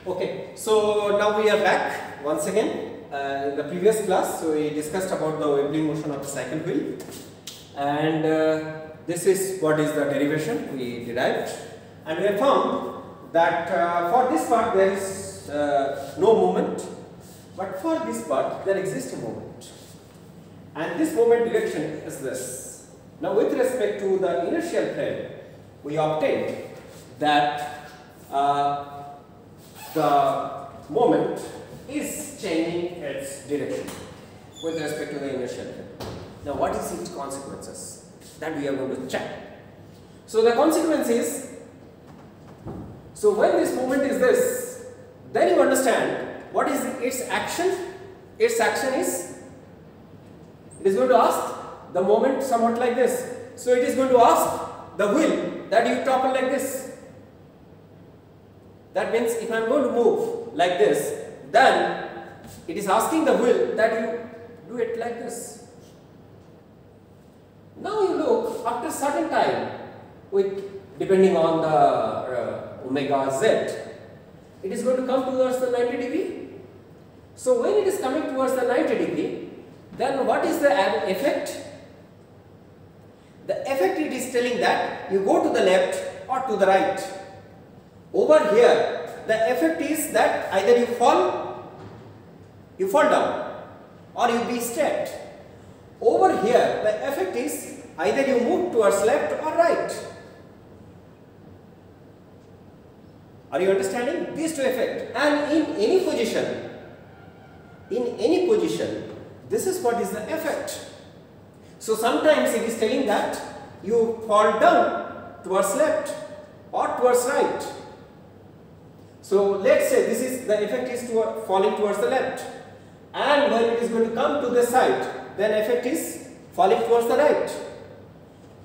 Okay, so now we are back once again. In the previous class, so we discussed about the wobbling motion of the cycle wheel, and this is what is the derivation we derived, and we have found that for this part there is no moment, but for this part there exists a moment, and this moment direction is this. Now with respect to the inertial frame, we obtained that the moment is changing its direction with respect to the inertial frame. Now what is its consequences? That we are going to check. So the consequence is, so when this moment is this, then you understand what is its action. Its action is, it is going to ask the moment somewhat like this. So it is going to ask the wheel that you topple like this. That means if I am going to move like this, then it is asking the wheel that you do it like this. Now you look after certain time, with depending on the omega z, it is going to come towards the 90 degree. So when it is coming towards the 90 degree, then what is the effect? The effect, it is telling that you go to the left or to the right. Over here, the effect is that either you fall down, or you be straight. Over here, the effect is either you move towards left or right. Are you understanding? These two effects. And in any position, this is what is the effect. So sometimes it is telling that you fall down towards left or towards right. So let's say this is the effect is falling towards the left, and when it is going to come to this side, then effect is falling towards the right.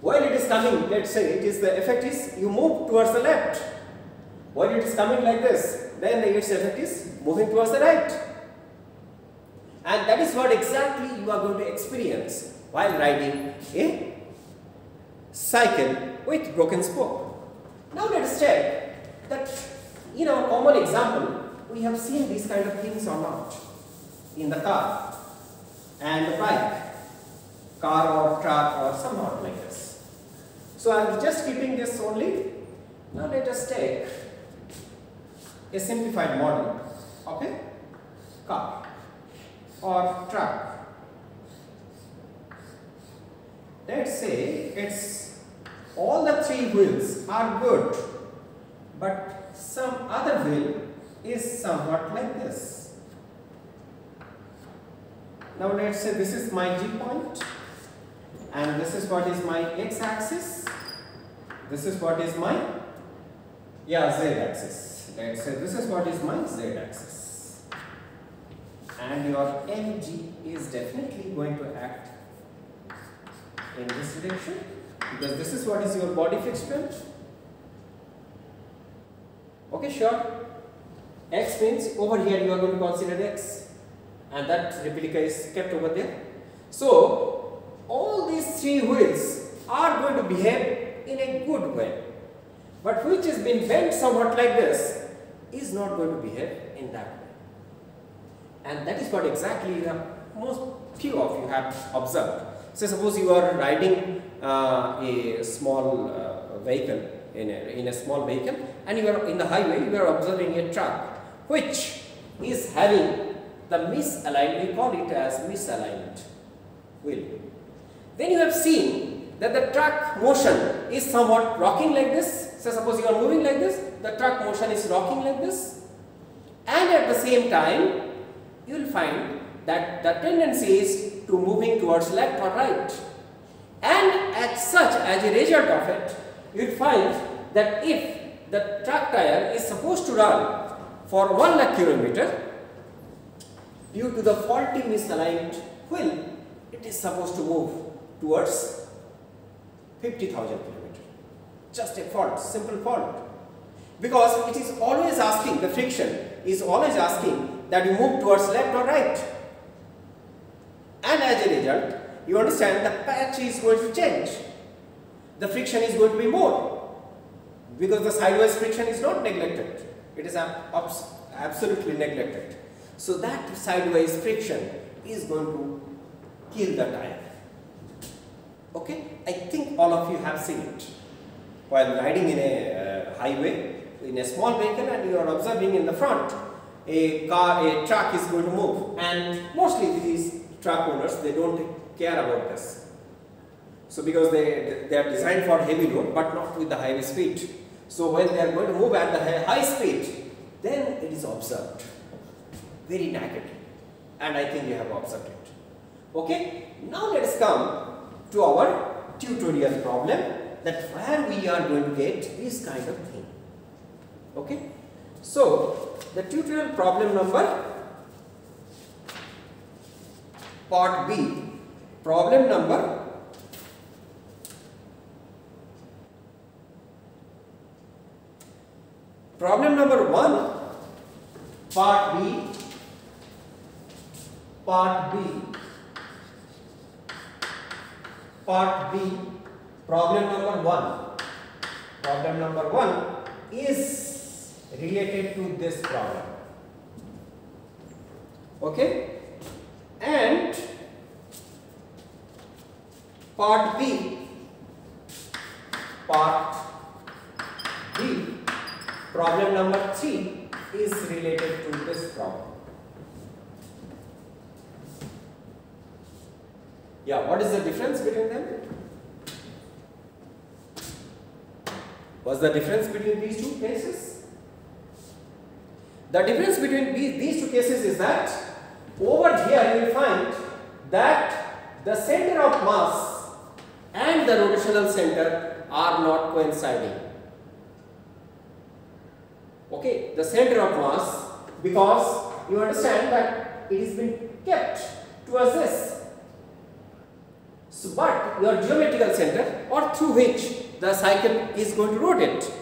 When it is coming, let's say it is the effect is you move towards the left. When it is coming like this, then its effect is moving towards the right. And that is what exactly you are going to experience while riding a cycle with broken spoke. Now let us check that in our common example, we have seen these kind of things or not in the car and the bike, car or truck or somewhat like this. So I am just keeping this only. Now let us take a simplified model of a car or truck. Let's say it's all the three wheels are good, but some other wheel is somewhat like this. Now let's say this is my G point, and this is what is my X axis, this is what is my Z axis. Let's say this is what is my Z axis, and your mg is definitely going to act in this direction, because this is what is your body fixed strength. Okay, sure. X means over here you are going to consider X, and that replica is kept over there. So all these three wheels are going to behave in a good way, but which has been bent somewhat like this is not going to behave in that way. And that is what exactly most few of you have observed. So suppose you are riding a small vehicle, in a small vehicle, and you are in the highway, you are observing a truck which is having the misaligned, we call it as misaligned wheel. Then you have seen that the truck motion is somewhat rocking like this. So suppose you are moving like this, the truck motion is rocking like this, and at the same time you will find that the tendency is to moving towards left or right, and as such, as a result of it, you will find that if the truck tire is supposed to run for 1 lakh kilometer, due to the faulty misaligned wheel, it is supposed to move towards 50,000 kilometers. Just a fault, simple fault. Because it is always asking, the friction is always asking that you move towards left or right. And as a result, you understand the patch is going to change. The friction is going to be more, because the sideways friction is not neglected. It is absolutely neglected. So that sideways friction is going to kill the tire. Okay, I think all of you have seen it while riding in a highway in a small vehicle, and you are observing in the front a truck is going to move, and mostly these truck owners, they don't care about this. So because they are designed for heavy load but not with the highway speed. So when they are going to move at the high speed, then it is observed very naggingly, and I think you have observed it. Okay, now let us come to our tutorial problem, that where we are going to get this kind of thing. Okay, so the tutorial problem number part B, problem number Problem number 1, part B, problem number 1. Problem number 1 is related to this problem. Okay, and part B, problem number 3 is related to this problem. Yeah, what is the difference between them? What's the difference between these two cases? The difference between these two cases is that over here you will find that the center of mass and the rotational center are not coinciding. Okay, the center of mass, because you understand that it is been kept towards this. So, but your geometrical center, or through which the cycle is going to rotate,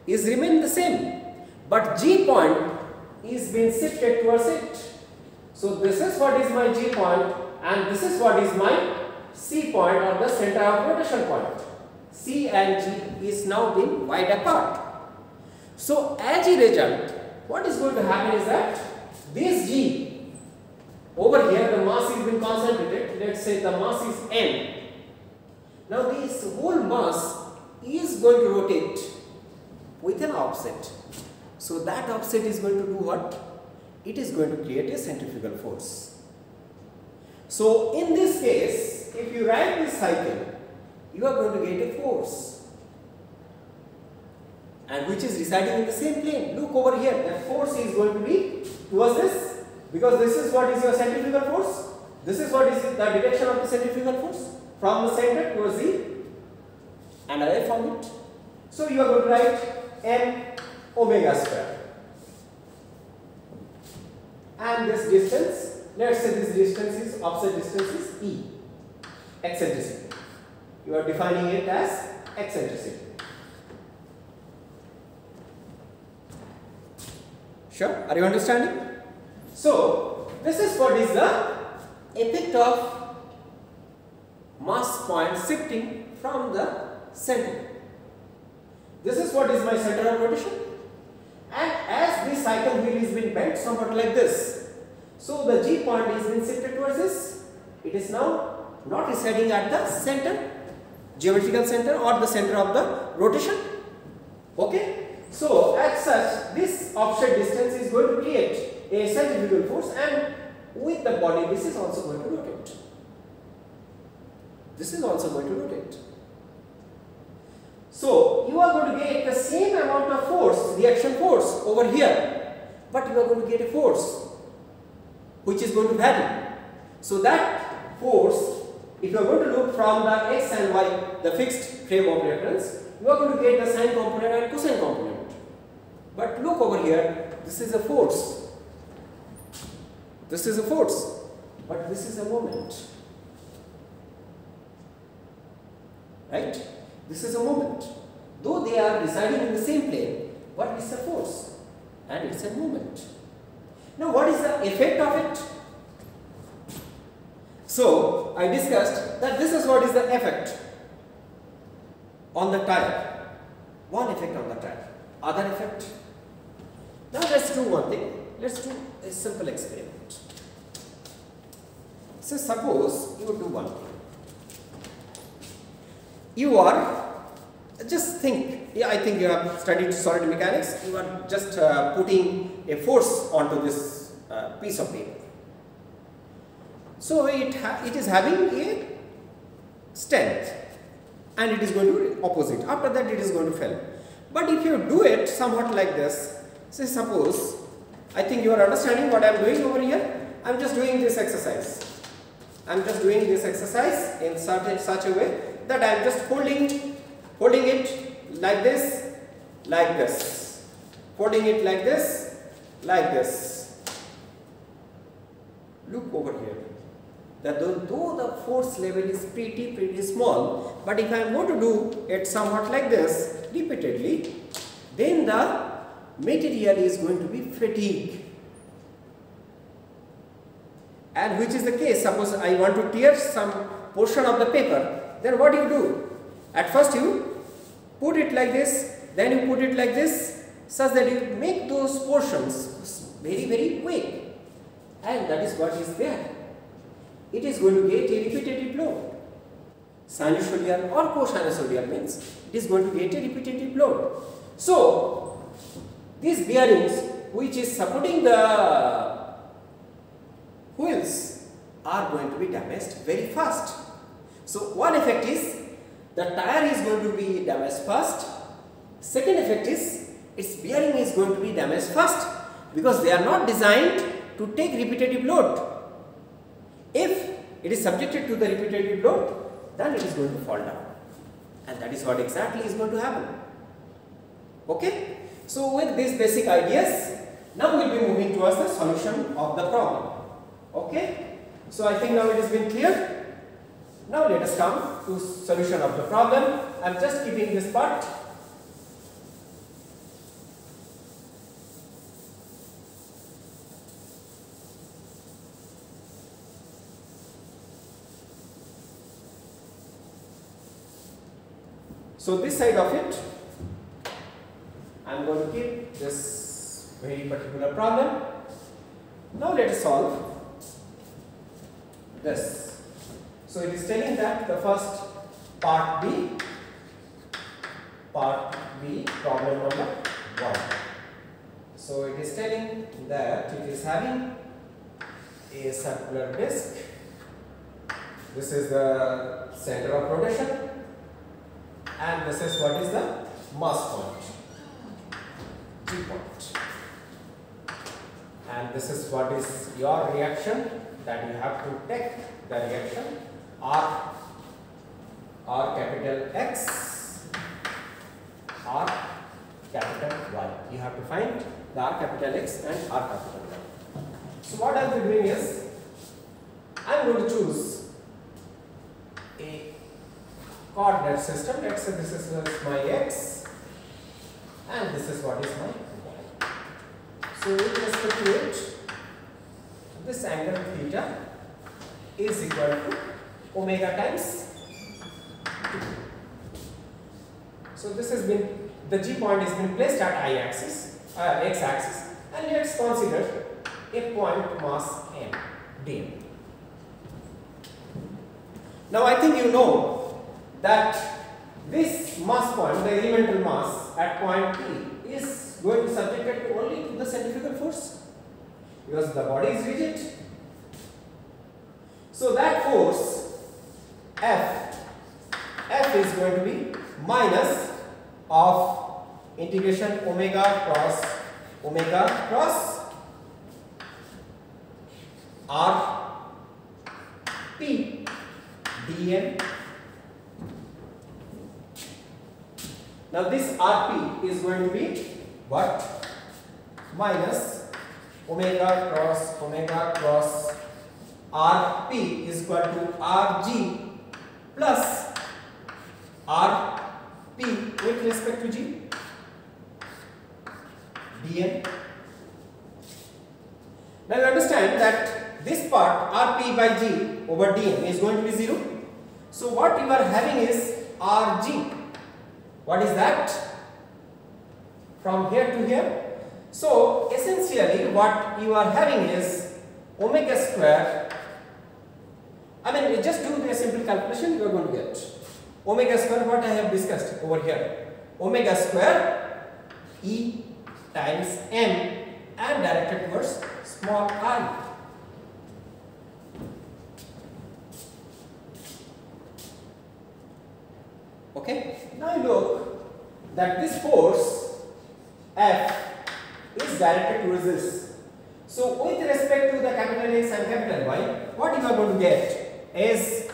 is remain the same, but G point is being shifted towards it. So this is what is my G point, and this is what is my C point, or the center of rotation point. C and G is now being wide apart. So as a result, what is going to happen is that this G, over here the mass is being concentrated, let's say the mass is M. Now this whole mass is going to rotate with an offset. So that offset is going to do what? It is going to create a centrifugal force. So in this case, if you write this cycle, you are going to get a force, and which is residing in the same plane. Look over here, that force is going to be towards this, because this is what is your centrifugal force. This is what is the direction of the centrifugal force, from the center towards the and away from it. So you are going to write m omega square, and this distance, let's say this distance is, offset distance is E, eccentricity. You are defining it as eccentricity. Sure? Are you understanding? So this is what is the effect of mass point shifting from the center. This is what is my center of rotation, and as this cycle wheel is being bent somewhat like this, so the G point is being shifted towards this. It is now not residing at the center, geometrical center, or the center of the rotation. Okay, so as such, this offset distance is going to create a centrifugal force, and with the body this is also going to rotate. This is also going to rotate. So you are going to get the same amount of force, reaction force over here, but you are going to get a force which is going to vary. So that force, if you are going to look from the x and y, the fixed frame of reference, you are going to get the sine component and cosine component. But look over here, this is a force. This is a force, but this is a moment. Right? This is a moment. Though they are residing in the same plane, but it's a force and it's a moment. Now what is the effect of it? So I discussed that this is what is the effect on the tire. One effect on the tire. Other effect, do one thing. Let's do a simple experiment. So suppose you do one thing. You are, just think, yeah, I think you have studied solid mechanics. You are just putting a force onto this piece of paper. So it is having a strength and it is going to opposite. After that it is going to fail. But if you do it somewhat like this, say suppose, I think you are understanding what I am doing over here. I am just doing this exercise. I am just doing this exercise in such a way that I am just holding it like this, holding it like this. Look over here. That though the force level is pretty small, but if I am going to do it somewhat like this repeatedly, then the material is going to be fatigued. And which is the case, suppose I want to tear some portion of the paper, then what do you do? At first you put it like this, then you put it like this, such that you make those portions very weak, and that is what is there. It is going to get a repetitive load. Sinusoidal or co-sinusoidal means it is going to get a repetitive load. So these bearings which is supporting the wheels are going to be damaged very fast. So one effect is the tire is going to be damaged fast. Second effect is its bearing is going to be damaged fast because they are not designed to take repetitive load. If it is subjected to the repetitive load, then it is going to fall down, and that is what exactly is going to happen. Okay, so with these basic ideas, now we will be moving towards the solution of the problem. Okay, so I think now it has been clear. Now let us come to solution of the problem. I am just keeping this part. So this side of it, I am going to keep this very particular problem. Now let us solve this. So it is telling that the first part B, problem number 1. So it is telling that it is having a circular disc. This is the center of rotation, and this is what is the mass point, G point, and this is what is your reaction that you have to take the reaction R capital X, R capital Y. You have to find the R capital X and R capital Y. So what I will be doing is, I am going to choose a coordinate system. Let's say this is my X and this is what is my Y. So with respect to it, this angle theta is equal to omega times 2. So this has been, the G point has been placed at I axis, X axis, and let's consider a point mass M, dm. Now I think you know that this mass point, the elemental mass at point P, is going to be subjected only to the centrifugal force because the body is rigid. So that force F is going to be minus of integration omega cross R P dm. Now this Rp is going to be what? Minus omega cross Rp is equal to Rg plus Rp with respect to G dm. Now you understand that this part Rp by G over dm is going to be 0. So what you are having is Rg. What is that? From here to here. So essentially what you are having is omega square. I mean, just do a simple calculation, you are going to get omega square, what I have discussed over here, omega square E times m and directed towards small I. Okay, now look that this force F is directed towards this. So with respect to the capital X and capital Y, what you are going to get is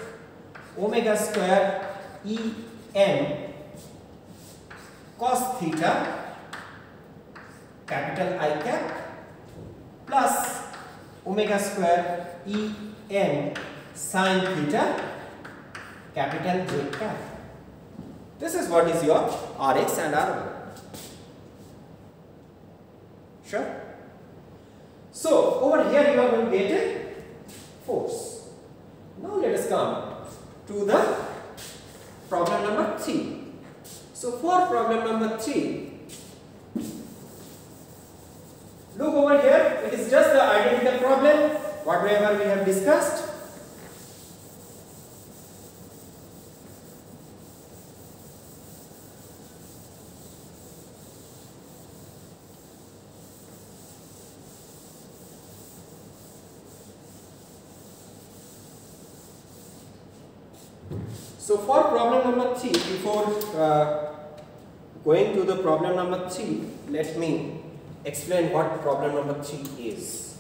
omega square E m cos theta capital I cap plus omega square E n sin theta capital J cap. This is what is your Rx and Ry. Sure. So over here you are going to get a force. Now let us come to the problem number 3. So for problem number 3, look over here, it is just the identical problem whatever we have discussed. So for problem number 3, before going to the problem number 3, let me explain what problem number 3 is.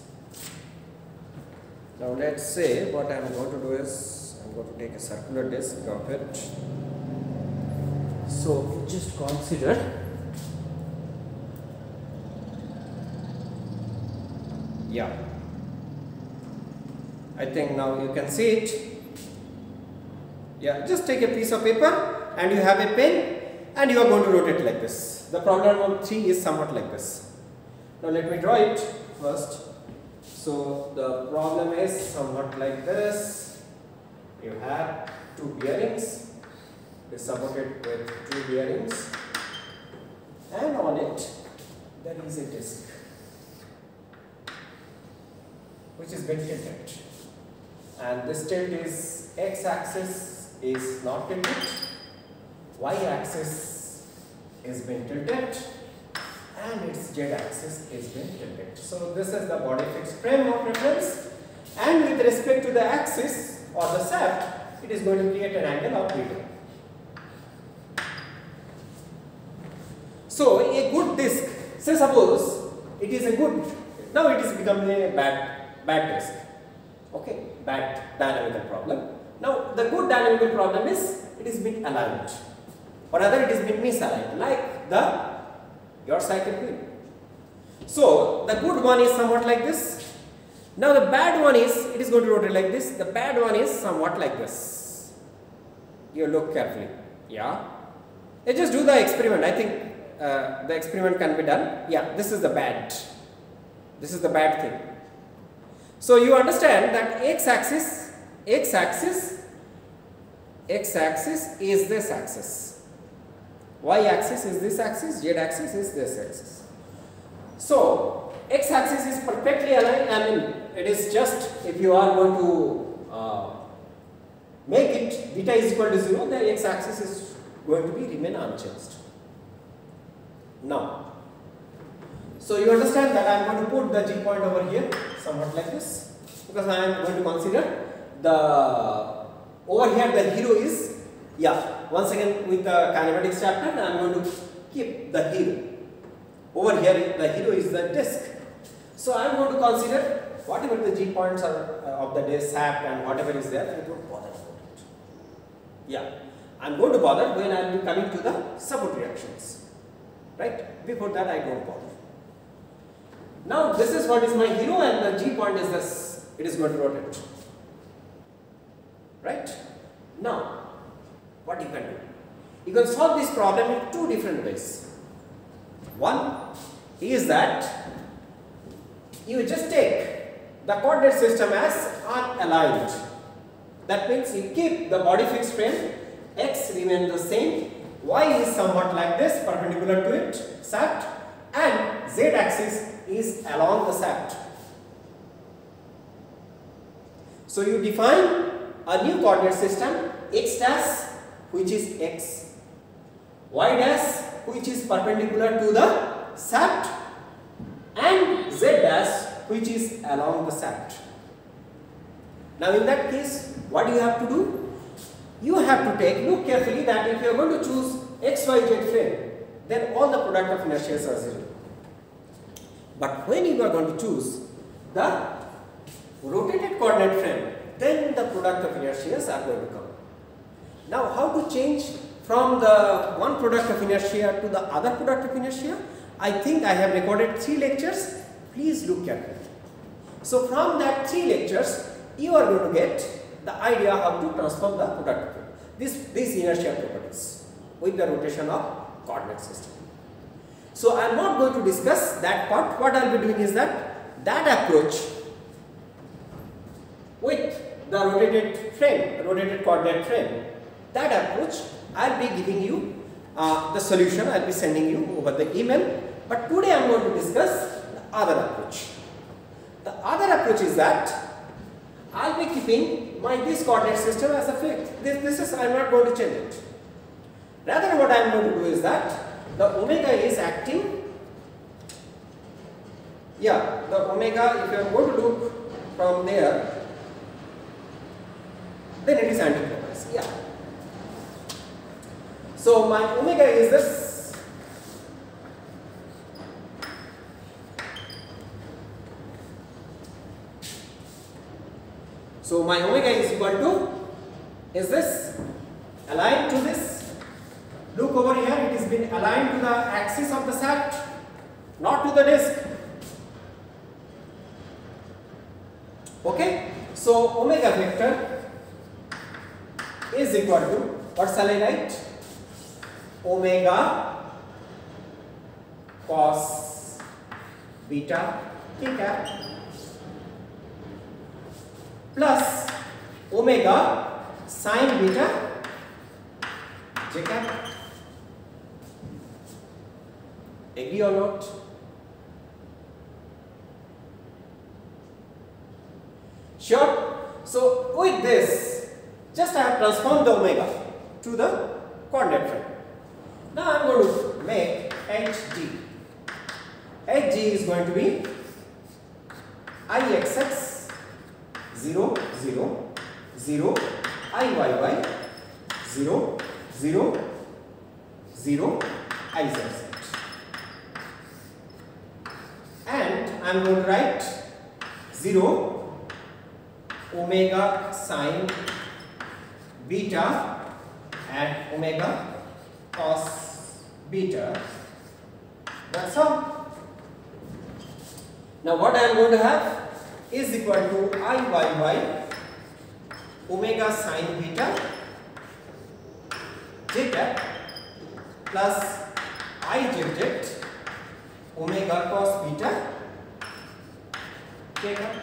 Now let's say what I am going to do is, I am going to take a circular disc of it. So just consider I think now you can see it. Just take a piece of paper and you have a pen and you are going to rotate like this. The problem number 3 is somewhat like this. Now let me draw it first. So the problem is somewhat like this. You have 2 bearings, it is supported with 2 bearings, and on it there is a disc which is been tilted, and this tilt is x-axis is not tilted, y-axis is been tilted, and its z-axis is been tilted. So this is the body fixed frame of reference, and with respect to the axis or the shaft, it is going to create an angle of theta. So a good disc, say suppose it is a good, now it is become a bad disc. Okay, bad dynamical problem. Now the good dynamical problem is it is been aligned, or rather it is been misaligned, like your cycle wheel. So the good one is somewhat like this. Now the bad one is, it is going to rotate like this. The bad one is somewhat like this. You look carefully. Let's just do the experiment. I think the experiment can be done. This is the bad. This is the bad thing. So you understand that x-axis is this axis, y-axis is this axis, z-axis is this axis. So x-axis is perfectly aligned. I mean, it is just, if you are going to make it beta is equal to 0, the x-axis is going to be remain unchanged. Now, so you understand that I am going to put the G point over here somewhat like this, because I am going to consider the over here the hero is once again with the kinematics chapter I am going to keep the hero. Over here the hero is the disc. So I am going to consider whatever the G points are of the disc shaft and whatever is there, I don't bother about it. I am going to bother when I will be coming to the support reactions. Right? Before that I don't bother. Now this is what is my hero, and the G point is this, it is going to rotate. Right? Now, what you can do? You can solve this problem in 2 different ways. One is that you just take the coordinate system as unaligned. That means you keep the body fixed frame, x remain the same, y is somewhat like this, perpendicular to it, shaft, and z axis is along the shaft. So you define a new coordinate system, x dash which is x, y dash which is perpendicular to the shaft, and z dash which is along the shaft. Now in that case, what do you have to do? You have to look carefully that if you are going to choose x, y, z frame, then all the product of inertias are 0. But when you are going to choose the rotated coordinate frame, then the product of inertias are going to come. Now how to change from the one product of inertia to the other product of inertia? I think I have recorded 3 lectures. Please look carefully. So from that 3 lectures, you are going to get the idea how to transform the product of these inertia properties with the rotation of coordinate system. So I am not going to discuss that part. What I will be doing is that approach with the rotated coordinate frame, that approach I will be giving you the solution. I will be sending you over the email. But today I am going to discuss the other approach. The other approach is that I will be keeping this coordinate system as a fixed. This is, I am not going to change it. Rather what I am going to do is that the omega is acting, the omega, if you are going to look from there, then it is anticlockwise. So my omega is this. So my omega is equal to, is this aligned to this? Look over here, it has been aligned to the axis of the shaft, not to the disc. Okay, so omega vector is equal to, what shall I write? Omega cos beta k cap plus omega sin beta j cap. Agree or not? Sure. So with this, just I have transformed the omega to the coordinate frame. Now I am going to make Hg. Hg is going to be Ixx 0 0 0 Iyy 0 0 0 Izz. And I am going to write 0 omega sin beta and omega cos beta. That's all. Now what I am going to have is equal to Iyy omega sin beta j cap plus Izz omega cos beta k cap.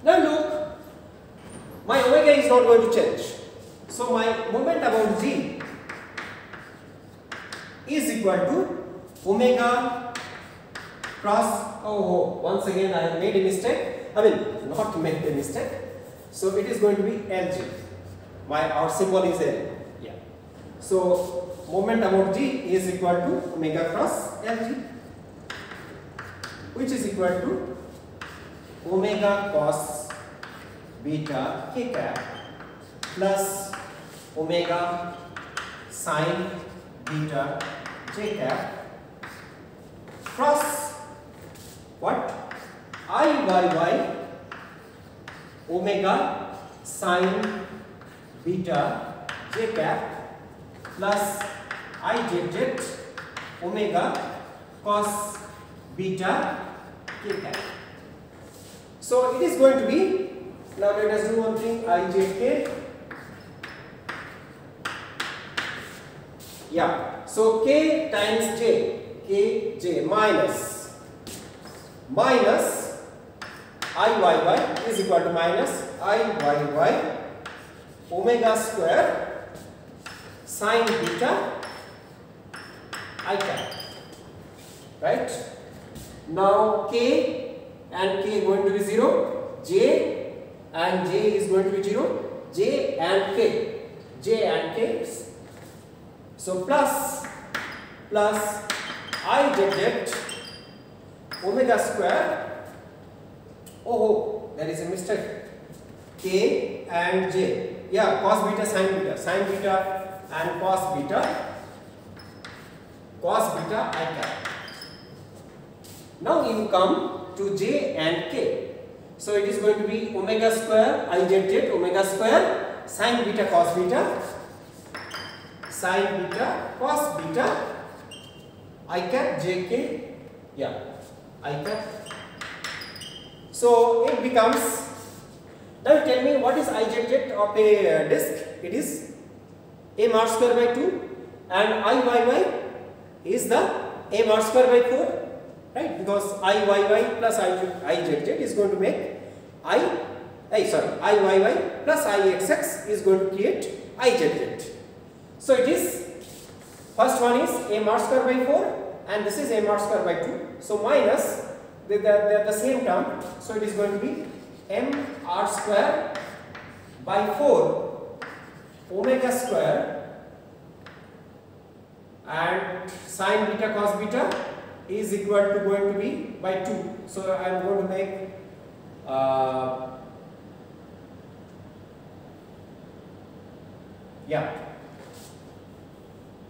Now look, my omega is not going to change. So my moment about g is equal to omega cross, once again I have made a mistake. I mean, not made a mistake. So it is going to be Lg. Our symbol is L. So moment about g is equal to omega cross Lg, which is equal to omega cos beta k cap plus omega sin beta j cap cross what? Iyy omega sin beta j cap plus Izz omega cos beta k cap. So it is going to be, now let us do one thing, Izk. So k times j, kj minus Iyy is equal to minus Iyy omega square sine beta I cap. Right? Now k and k going to be 0, j and j is going to be 0, j and k. So plus I jet omega square. Oh, there is a mistake. K and j. Yeah, cos beta, sine beta and cos beta I cap. Now you come to j and k. So it is going to be omega square I jet omega square sine beta cos beta I cap jk. Yeah, I cap. So it becomes. Now tell me what is I jet of a disk? It is m r square by 2 and I is the m r square by 4, right? Because I plus I jet is going to make I plus I xx is going to create I jet. So it is, first one is m r square by 4 and this is m r square by 2. So minus the same term. So it is going to be m r square by 4 omega square and sine beta cos beta is equal to going to be by 2. So I am going to make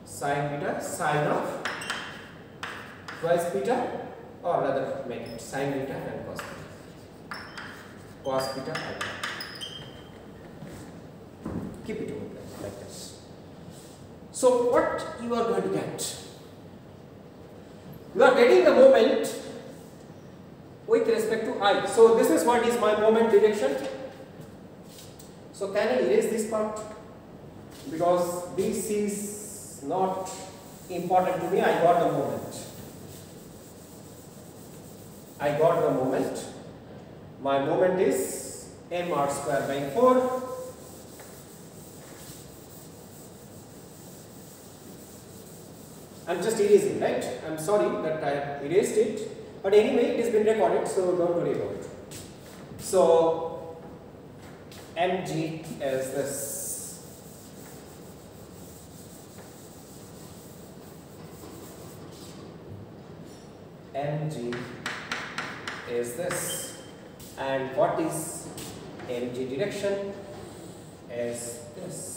sine beta sine of twice beta, or rather make it sine beta and cos beta. Keep it like this. So what you are going to get? You are getting the moment with respect to I. So this is what is my moment direction. So can I erase this part? Because this is not important to me. I got the moment. My moment is m r square by 4 I'm just erasing, right? I'm sorry that I erased it, but anyway it has been recorded, so don't worry about it. So mg is this. Mg is this, and what is mg direction is this.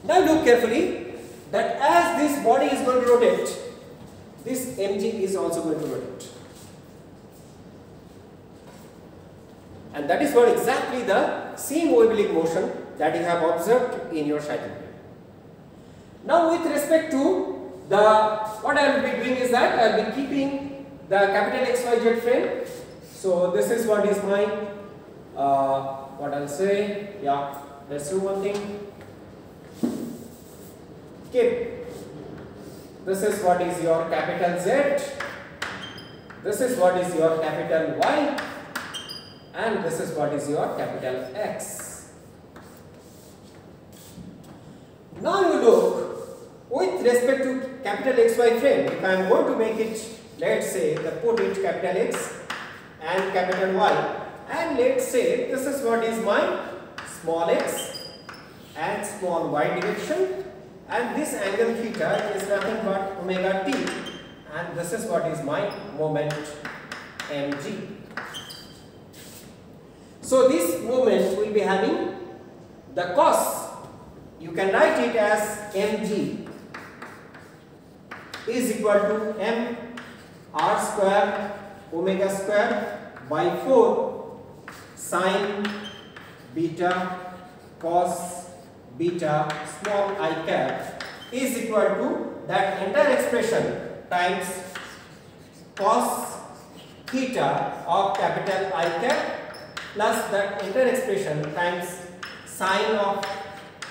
Now look carefully that as this body is going to rotate, this mg is also going to rotate. And that is what exactly the same oblique motion that you have observed in your cycle. Now with respect to what I will be doing is that I will be keeping the capital XYZ frame. So this is what is my, what I'll say, yeah, let's do one thing. Keep. This is what is your capital Z, this is what is your capital Y, and this is what is your capital X. Now you look, with respect to capital XY frame, if I am going to make it, let's say, put it capital X and capital Y, and let's say this is what is my small x and small y direction, and this angle theta is nothing but omega t, and this is what is my moment mg. So this moment will be having the cos, you can write it as mg is equal to m r square omega square by 4 sine beta cos beta small I cap is equal to that entire expression times cos theta of capital I cap plus that entire expression times sine of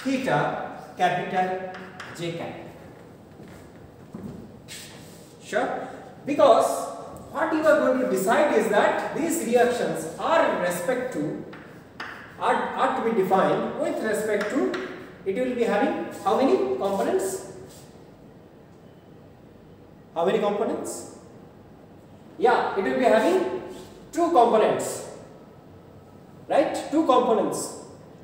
theta capital J cap. Sure? Because what you are going to decide is that these reactions are in respect to are to be defined with respect to, it will be having how many components? How many components? Yeah, it will be having 2 components, right? 2 components.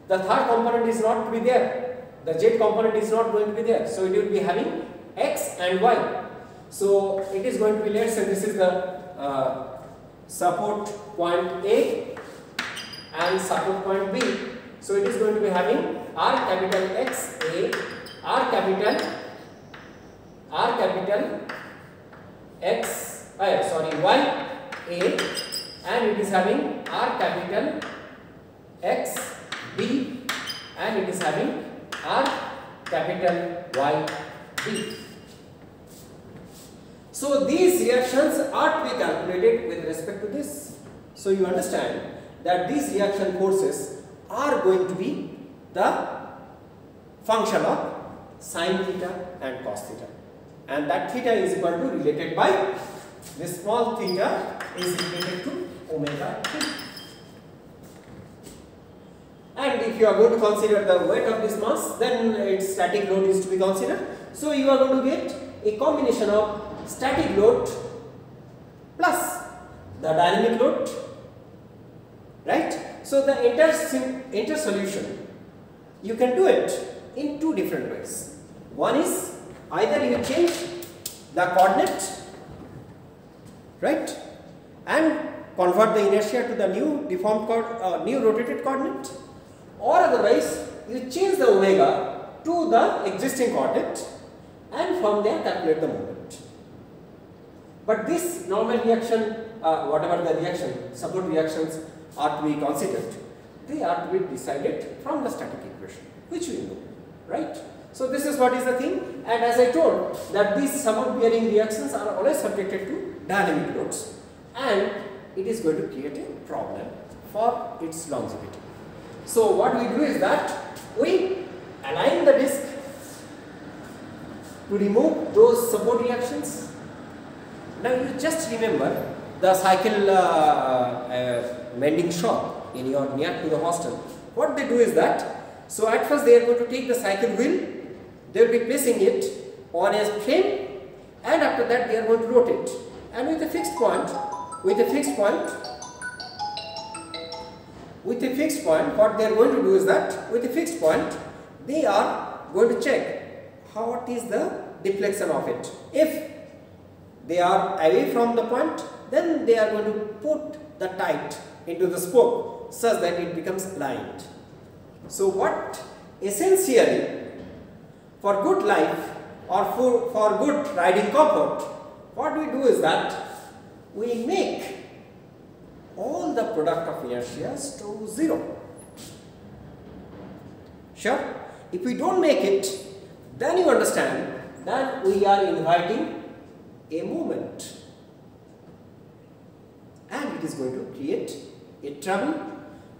The third component is not to be there. The z component is not going to be there. So it will be having x and y. So it is going to be, let's say this is the support point A and support point B. So it is going to be having R capital X A, R capital X, Y A, and it is having R capital X B, and it is having R capital Y B. So these reactions are to be calculated with respect to this. So you understand that these reaction forces are going to be the function of sin theta and cos theta, and that theta is equal to related by this small theta is related to omega t. And if you are going to consider the weight of this mass, then its static load is to be considered. So you are going to get a combination of static load plus the dynamic load, right? So the inter solution, you can do it in 2 different ways. One is either you change the coordinate, right, and convert the inertia to the new deformed new rotated coordinate, or otherwise you change the omega to the existing coordinate and from there calculate the moment. But this normal reaction, whatever the reaction, support reactions are to be considered, they are to be decided from the static equation, which we know, right? So this is what is the thing, and as I told that these support bearing reactions are always subjected to dynamic loads, and it is going to create a problem for its longevity. So what we do is that we align the disc to remove those support reactions. Now you just remember the cycle mending shop in your near to the hostel. What they do is that, so at first they are going to take the cycle wheel, they will be placing it on a frame, and after that they are going to rotate, and with a fixed point, what they are going to do is that with a fixed point they are going to check what is the deflection of it. If they are away from the point, then they are going to put the tight into the spoke such that it becomes aligned. So what essentially for good life or for good riding comfort, what we do is that we make all the product of inertia to 0. Sure? If we don't make it, then you understand that we are inviting a moment, and it is going to create a trouble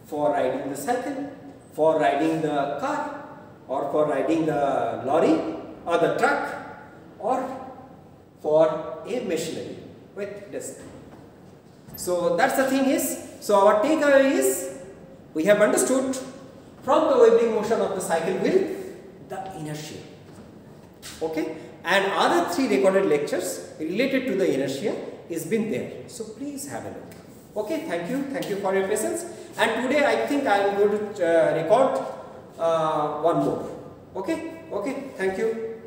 for riding the cycle, for riding the car, or for riding the lorry or the truck, or for a machinery with disc. So that's the thing is, so our takeaway is, we have understood from the vibrating motion of the cycle wheel the inertia, okay, and other 3 recorded lectures related to the inertia is been there. So please have a look. Okay, thank you for your patience. And today I think I am going to record one more. Okay, thank you.